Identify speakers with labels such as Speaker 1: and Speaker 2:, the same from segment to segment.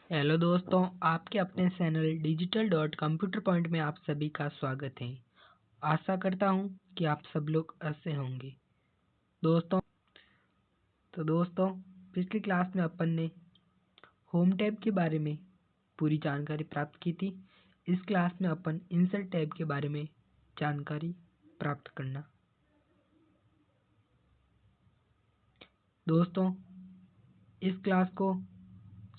Speaker 1: Hello दोस्तों, आपके अपने channel digital dot computer point में आप सभी का स्वागत है। आशा करता हूँ कि आप सब लोग अच्छे होंगे। दोस्तों पिछली क्लास में अपन ने होम टैब के बारे में पूरी जानकारी प्राप्त की थी। इस क्लास में अपन इंसर्ट टैब के बारे में जानकारी प्राप्त करना। दोस्तों इस क्लास को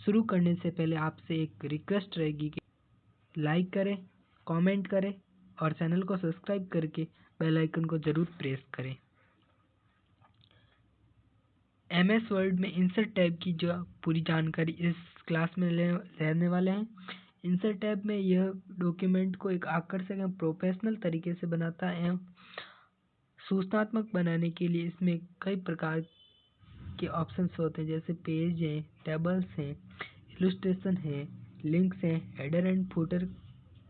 Speaker 1: शुरू करने से पहले आपसे एक रिक्वेस्ट रहेगी कि लाइक करें, कमेंट करें और चैनल को सब्सक्राइब करके बेल आइकन को जरूर प्रेस करें। एमएस वर्ड में इंसर्ट टैब की जो पूरी जानकारी इस क्लास में लेने वाले हैं। इंसर्ट टैब में यह डॉक्यूमेंट को एक आकर्षक एवं प्रोफेशनल तरीके से बनाता है एवं सूचनात्मक बनाने के लिए इसमें कई प्रकार के ऑप्शंस होते हैं, जैसे पेज हैं, टेबल्स हैं, इलस्ट्रेशन है, लिंक्स हैं, हेडर एंड फुटर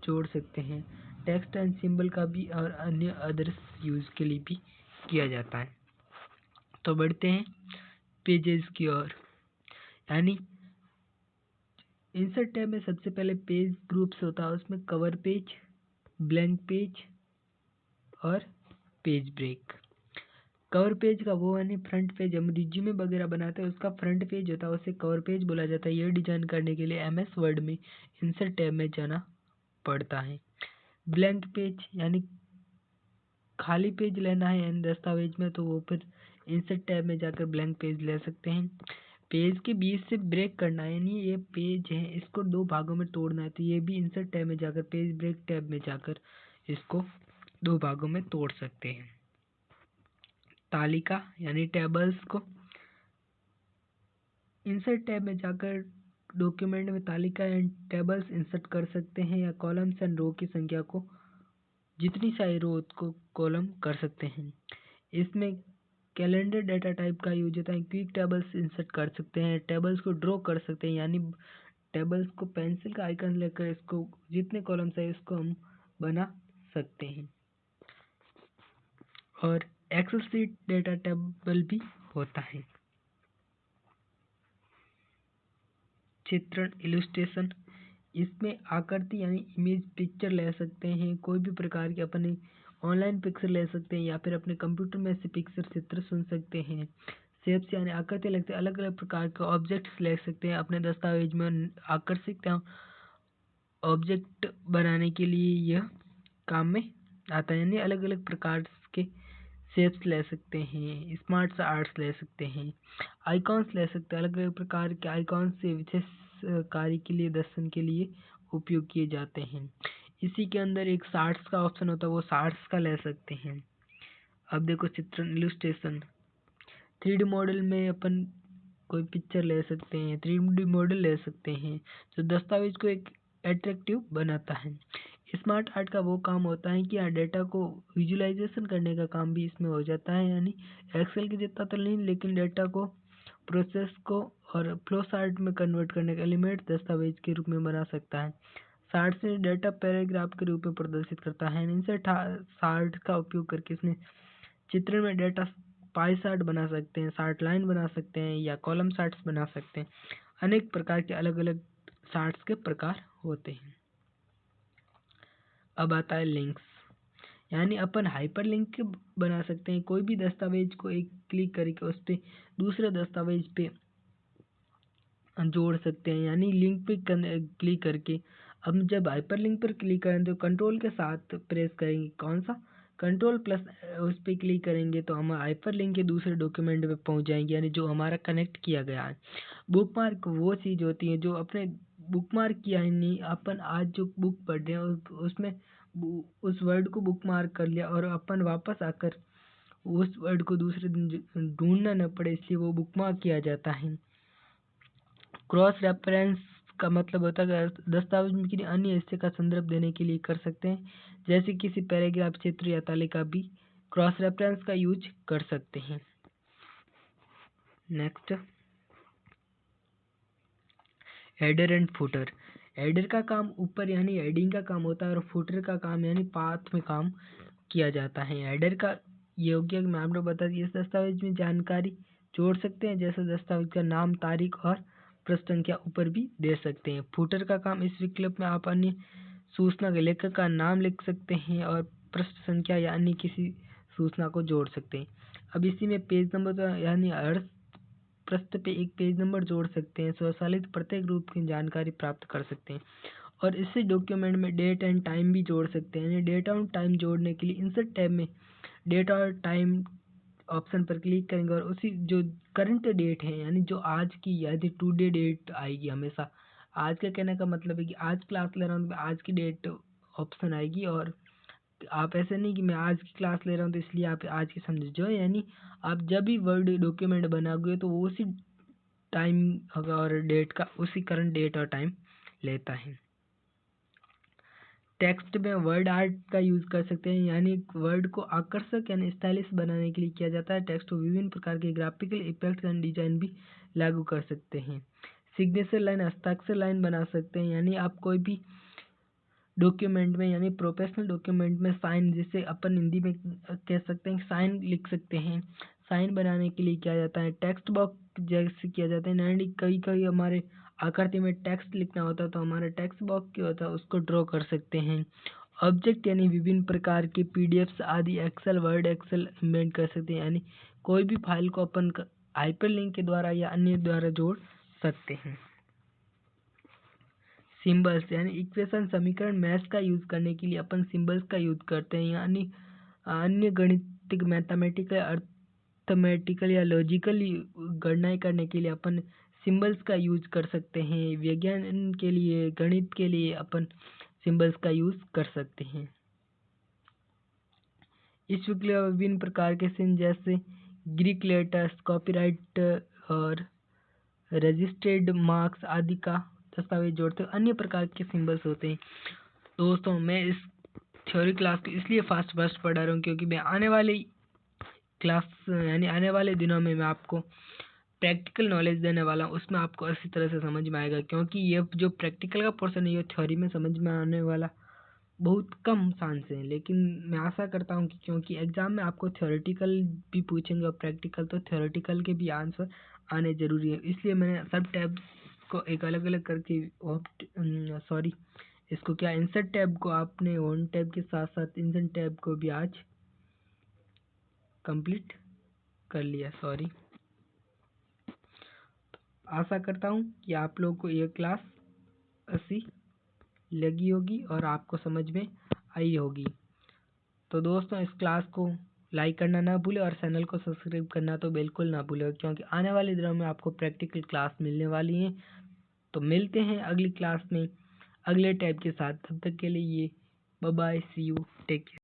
Speaker 1: जोड़ सकते हैं, टेक्स्ट एंड सिंबल का भी और अन्य अदर्स यूज के लिए भी किया जाता है। तो बढ़ते हैं पेजेस की ओर। यानी इंसर्ट टैब में सबसे पहले पेज ग्रुप्स होता है, उसमें कवर पेज, ब्लैंक पेज और पेज ब्रेक। कवर पेज का वो यानी फ्रंट पेज हम रिज्यूमे वगैरह बनाते हैं, उसका फ्रंट पेज होता है, उसे कवर पेज बोला जाता है। यह डिजाइन करने के लिए एमएस वर्ड में इंसर्ट टैब में जाना पड़ता है। ब्लैंक पेज यानी खाली पेज लेना है यानी दस्तावेज में, तो वो फिर इंसर्ट टैब में जाकर ब्लैंक पेज ले सकते हैं। पेज के बीच से ब्रेक करना है, यानी ये पेज है, इसको दो भागों में तोड़ना है, तो ये भी इंसर्ट टैब में जाकर पेज ब्रेक टैब में जाकर इसको दो भागों में तोड़ सकते हैं। तालिका यानी टेबल्स को इंसर्ट टैब में जाकर डॉक्यूमेंट में तालिका एंड टेबल्स इंसर्ट कर सकते हैं, या कॉलम्स एंड रो की संख्या को जितनी सारी रो को कॉलम कर सकते हैं। इसमें कैलेंडर डाटा टाइप का यूज होता है। क्विक टेबल्स इंसर्ट कर सकते हैं, टेबल्स को ड्रॉ कर सकते हैं, यानी टेबल्स को पेंसिल का आइकन लेकर इसको जितने कॉलम है इसको हम बना सकते हैं। और एक्सेल शीट डेटा टेबल भी होता है। चित्रण इलस्ट्रेशन, इसमें आकृति यानी इमेज पिक्चर ले सकते हैं, कोई भी प्रकार के अपने ऑनलाइन पिक्चर ले सकते हैं, या फिर अपने कंप्यूटर में से पिक्चर चित्र सुन सकते हैं। शेप्स यानी आकृति लगते हैं, अलग अलग प्रकार के ऑब्जेक्ट्स ले सकते हैं अपने दस्तावेज में। आकर्षित ऑब्जेक्ट बनाने के लिए यह काम में आता है, यानी अलग अलग प्रकार के शेप्स ले सकते हैं, स्मार्ट आर्ट्स ले सकते हैं, आइकॉन्स ले सकते हैं। अलग अलग प्रकार के आइकॉन्स से विशेष कार्य के लिए दर्शन के लिए उपयोग किए जाते हैं। इसी के अंदर एक शार्ट्स का ऑप्शन होता है, वो शार्ट्स का ले सकते हैं। अब देखो चित्रण इलस्ट्रेशन, 3D मॉडल में अपन कोई पिक्चर ले सकते हैं, 3D मॉडल ले सकते हैं जो दस्तावेज को एक एट्रैक्टिव बनाता है। स्मार्ट आर्ट का वो काम होता है कि डेटा को विजुअलाइजेशन करने का काम भी इसमें हो जाता है, यानी एक्सेल के जितना तो नहीं, लेकिन डेटा को प्रोसेस को और फ्लो चार्ट में कन्वर्ट करने का एलिमेंट दस्तावेज के रूप में बना सकता है। चार्ट से डेटा पैराग्राफ के रूप में प्रदर्शित करता है। इनसे चार्ट का उपयोग करके इसमें चित्र में डेटा पाई चार्ट बना सकते हैं, चार्ट लाइन बना सकते हैं, या कॉलम चार्ट्स बना सकते हैं। अनेक प्रकार के अलग अलग चार्ट्स के प्रकार होते हैं। अब आता है लिंक्स, यानी अपन हाइपर लिंक बना सकते हैं। कोई भी दस्तावेज को एक क्लिक करके उस पर दूसरे दस्तावेज पे जोड़ सकते हैं, यानी लिंक पे क्लिक करके। अब जब हाइपर लिंक पर क्लिक करें तो कंट्रोल के साथ प्रेस करेंगे, कौन सा कंट्रोल प्लस, उस पर क्लिक करेंगे तो हम हाइपर लिंक के दूसरे डॉक्यूमेंट में पहुंच जाएंगे, यानी जो हमारा कनेक्ट किया गया है। बुकमार्क वो चीज़ होती है जो अपने बुकमार्क किया है, नहीं अपन आज जो बुक पढ़ रहे हैं उसमें उस वर्ड को बुकमार्क कर लिया और अपन वापस आकर उस वर्ड को दूसरे दिन ढूंढना न पड़े, इसलिए वो बुकमार्क किया जाता है। क्रॉस रेफरेंस का मतलब होता है दस्तावेज में किसी अन्य हिस्से का संदर्भ देने के लिए कर सकते हैं, जैसे किसी पैराग्राफ, चित्र या तालिका भी क्रॉस रेफरेंस का यूज कर सकते हैं। Next, header and footer. Header का काम ऊपर यानी हेडिंग का काम होता है, और फुटर का काम यानी पाथ में काम किया जाता है। हेडर का योग्य मैं आपको बता दी, इस दस्तावेज में जानकारी जोड़ सकते हैं, जैसे दस्तावेज का नाम, तारीख और पृष्ठ संख्या ऊपर भी दे सकते हैं। फुटर का काम, इस विकल्प में आप अन्य सूचना के लेखक का नाम लिख सकते हैं और पृष्ठ संख्या या अन्य किसी सूचना को जोड़ सकते हैं। अब इसी में पेज नंबर यानी हर पृष्ठ पे एक पेज नंबर जोड़ सकते हैं। स्वचालित प्रत्येक रूप की जानकारी प्राप्त कर सकते हैं और इसी डॉक्यूमेंट में डेट एंड टाइम भी जोड़ सकते हैं। डेट और टाइम जोड़ने के लिए इंसर्ट टैब में डेट और टाइम ऑप्शन पर क्लिक करेंगे और उसी जो करंट डेट है यानी जो आज की यदि टुडे डेट आएगी, हमेशा आज का कहने का मतलब है कि आज क्लास ले रहा हूँ तो आज की डेट ऑप्शन आएगी। और आप ऐसे नहीं कि मैं आज की क्लास ले रहा हूँ तो इसलिए आप आज की समझ जाओ, यानी आप जब भी वर्ड डॉक्यूमेंट बनाओगे तो वो उसी टाइम और डेट का उसी करंट डेट और टाइम लेता है। टेक्स्ट में वर्ड आर्ट का यूज कर सकते हैं, यानी वर्ड को आकर्षक यानी स्टाइलिश बनाने के लिए किया जाता है। टेक्स्ट को विभिन्न प्रकार के ग्राफिकल इफेक्ट्स एंड डिजाइन भी लागू कर सकते हैं। सिग्नेचर लाइन, हस्ताक्षर लाइन बना सकते हैं, यानी आप कोई भी डॉक्यूमेंट में यानी प्रोफेशनल डॉक्यूमेंट में साइन, जिसे अपन हिंदी में कह सकते हैं साइन लिख सकते हैं। साइन बनाने के लिए किया जाता है। टेक्स्ट बॉक्स जैसे किया जाता है, यानी कई कई हमारे आकृति में टेक्स्ट लिखना होता है तो हमारा टेक्स्ट बॉक्स क्या होता है उसको ड्रॉ कर सकते हैं। ऑब्जेक्ट यानी विभिन्न प्रकार के पीडीएफ्स आदि एक्सेल वर्ड एक्सेल इम्बेड कर सकते हैं, यानी कोई भी फाइल को अपन हाइपरलिंक के द्वारा या अन्य द्वारा जोड़ सकते हैं। सिंबल्स यानी इक्वेशन समीकरण मैथ्स का यूज करने के लिए अपन सिंबल्स का यूज करते हैं, यानी अन्य गणितिक मैथमेटिकल अर्थमेटिकल या लॉजिकल गणनाएं करने के लिए अपन सिंबल्स का यूज कर सकते हैं। विज्ञान के लिए, गणित के लिए अपन सिंबल्स का यूज कर सकते हैं। इस विकल्प विभिन्न प्रकार के चिन्ह जैसे ग्रीक लेटर्स, कॉपीराइट और रजिस्टर्ड मार्क्स आदि का दस्तावेज जोड़ते हैं। अन्य प्रकार के सिंबल्स होते हैं। दोस्तों मैं इस थ्योरी क्लास को इसलिए फास्ट पढ़ा रहा हूँ क्योंकि मैं आने वाली क्लास यानी आने वाले दिनों में मैं आपको प्रैक्टिकल नॉलेज देने वाला हूँ, उसमें आपको अच्छी तरह से समझ में आएगा। क्योंकि ये जो प्रैक्टिकल का पोर्शन है ये थ्योरी में समझ में आने वाला बहुत कम चांस है, लेकिन मैं आशा करता हूँ कि क्योंकि एग्जाम में आपको थ्योरेटिकल भी पूछेंगे और प्रैक्टिकल, तो थ्योरेटिकल के भी आंसर आने जरूरी है। इसलिए मैंने सब टैब्स को एक अलग अलग करके इसको क्या इंसर्ट टैब को आपने होम टैब के साथ साथ इंसर्ट टैब को भी आज कंप्लीट कर लिया। आशा करता हूँ कि आप लोगों को ये क्लास अच्छी लगी होगी और आपको समझ में आई होगी। तो दोस्तों इस क्लास को लाइक करना ना भूलें और चैनल को सब्सक्राइब करना तो बिल्कुल ना भूलें, क्योंकि आने वाले दिनों में आपको प्रैक्टिकल क्लास मिलने वाली है। तो मिलते हैं अगली क्लास में अगले टैब के साथ। तब तक के लिए bye bye, see you, take care.